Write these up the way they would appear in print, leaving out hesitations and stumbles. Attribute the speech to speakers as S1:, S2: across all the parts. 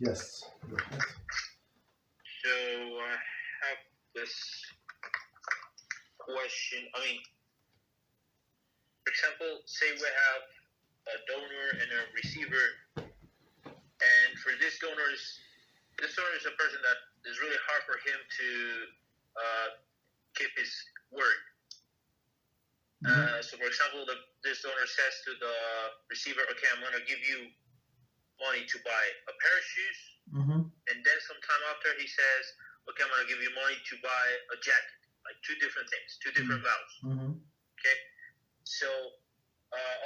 S1: Yes. Go ahead.
S2: So I have this question. For example, say we have a donor and a receiver, and for this donor is a person that is really hard for him to keep his word. So, for example, this donor says to the receiver, "Okay, I'm going to give you money to buy a pair of shoes," and then sometime after he says, "Okay, I'm going to give you money to buy a jacket." Like two different things, two different vows. Okay, so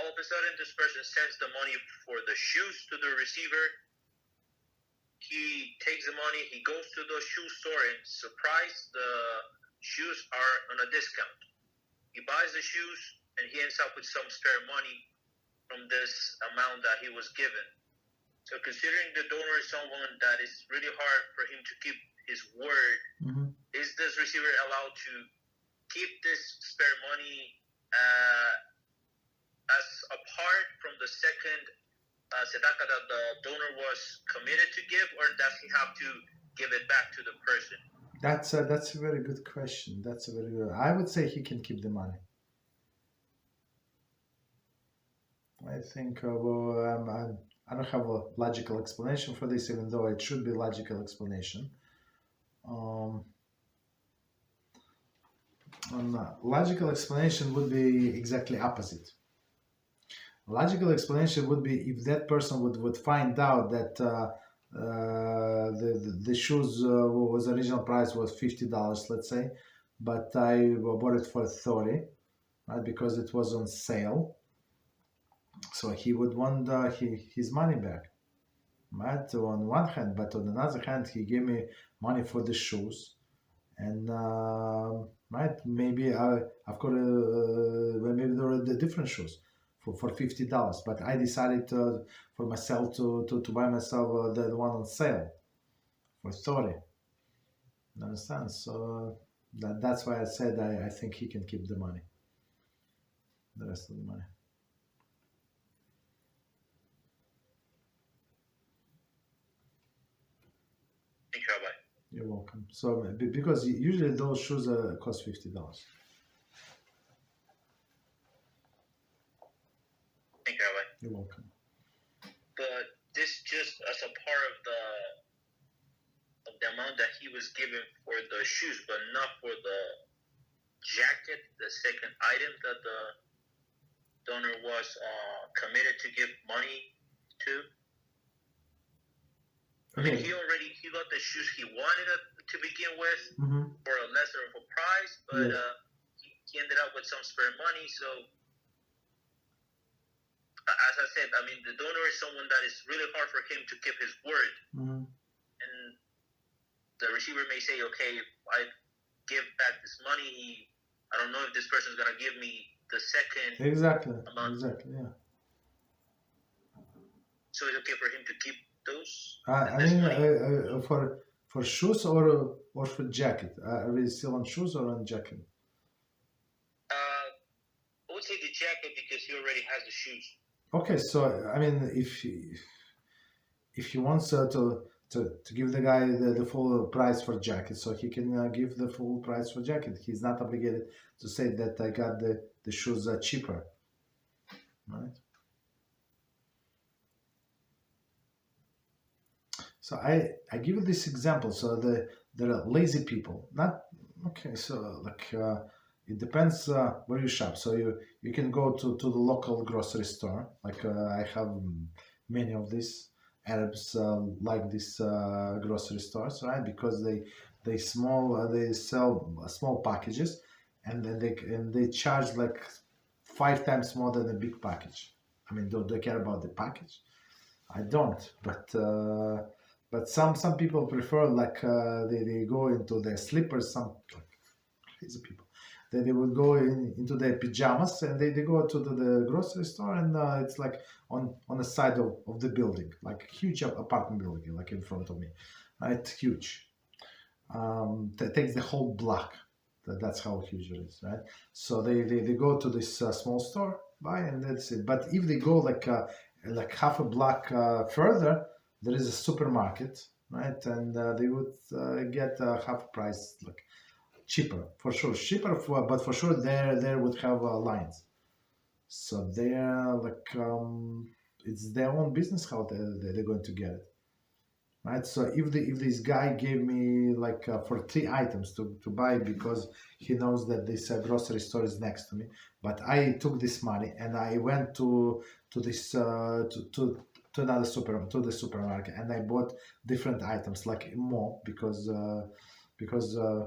S2: all of a sudden, this person sends the money for the shoes to the receiver. He takes the money, he goes to the shoe store, and surprise, the shoes are on a discount. He buys the shoes, and he ends up with some spare money from this amount that he was given. So considering the donor is someone that is really hard for him to keep his word, is this receiver allowed to keep this spare money as apart from the second tzedakah that the donor was committed to give, or does he have to give it back to the person?
S1: That's a very good question. That's a very good. I would say he can keep the money. I think I don't have a logical explanation for this, even though it should be a logical explanation. Logical explanation would be exactly opposite. Logical explanation would be if that person would find out that the shoes was original price was $50, let's say, but I bought it for $30, right? Because it was on sale. So he would want his money back, right? On one hand, but on another hand, he gave me money for the shoes, and right, maybe I've got maybe there are the different shoes for $50, but I decided for myself to buy myself the one on sale for $30. You understand? So that's why I said I think he can keep the money, the rest of the money.
S2: Thank you, Rabbi.
S1: You're welcome. So because usually those shoes cost $50.
S2: Thank you, Rabbi.
S1: You're welcome.
S2: But this just as a part of the amount that he was given for the shoes, but not for the jacket, the second item that the donor was committed to give money to. I mean, he got the shoes he wanted to begin with for a lesser of a price, but he ended up with some spare money. So, as I said, I mean, the donor is someone that is really hard for him to keep his word. And the receiver may say, okay, if I give back this money, I don't know if this person is going to give me the second amount.
S1: Exactly, yeah.
S2: So it's okay for him to keep those?
S1: I mean, for shoes or for jacket? Are we still on shoes or on jacket?
S2: I would say the jacket because he already has the shoes.
S1: Okay, so I mean, if he wants to give the guy the full price for jacket, so he can give the full price for jacket. He's not obligated to say that I got the shoes cheaper, right? So I give you this example. So there are lazy people. Not okay. So like it depends where you shop. So you can go to the local grocery store. Like I have many of these Arabs like these grocery stores, right? Because they sell small packages, and then they charge like 5 times more than a big package. I mean, do they care about the package? I don't, but some people prefer like they go into their slippers. Some like crazy people, they would go into their pajamas and they go to the grocery store, and it's like on the side of the building, like a huge apartment building, like in front of me, right? Huge. That takes the whole block. That's how huge it is, right? So they go to this small store, buy, and that's it. But if they go like half a block further, there is a supermarket, right? And they would get half price, like cheaper for sure, but for sure there would have lines. So they're like it's their own business how they're going to get it, right? So if this guy gave me like for 3 items to buy because he knows that this grocery store is next to me, but I took this money and I went to this to another to the supermarket and I bought different items like more because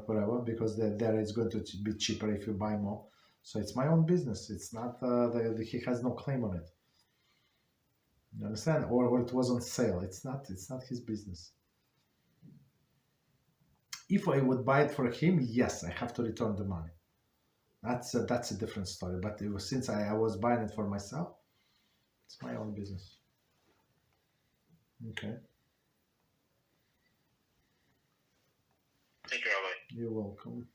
S1: whatever, because there it's going to be cheaper if you buy more. So it's my own business. It's not he has no claim on it. You understand? Or it was on sale. It's not his business. If I would buy it for him, yes, I have to return the money. That's a different story. But since I was buying it for myself, it's my own business. Okay.
S2: Thank you, Rabbi.
S1: You're welcome.